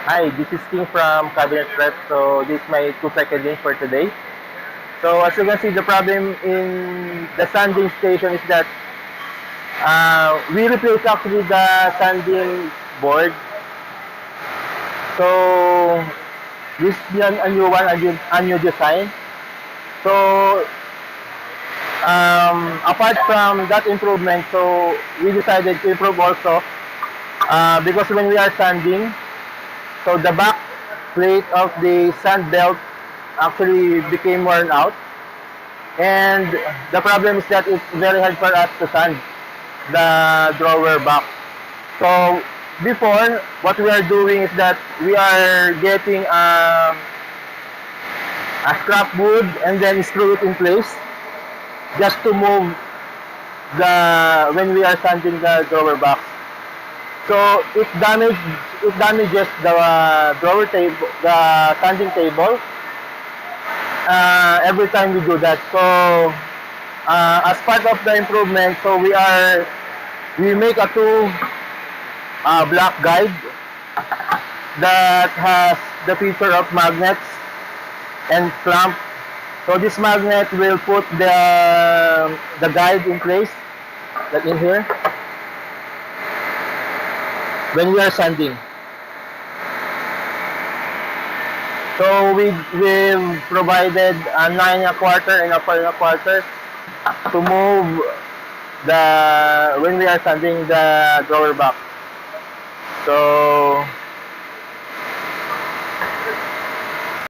Hi, this is King from Cabinet Prep. So this is my 2-second link for today. So as you can see, the problem in the sanding station is that we replace actually the sanding board. So this is a new one, a new design. So apart from that improvement, so we decided to improve also because when we are sanding, so the back plate of the sand belt actually became worn out. And the problem is that it's very hard for us to sand the drawer back. So before, what we are doing is that we are getting a scrap wood and then screw it in place just to move the when we are sanding the drawer back. So it damages the drawer table, the sanding table every time we do that. So as part of the improvement, so we make a two black guide that has the feature of magnets and clamp. So this magnet will put the guide in place, like in here, when we are sanding. So we've provided a 9 1/4 and a 4 1/4 to move the when we are sanding the drawer back. So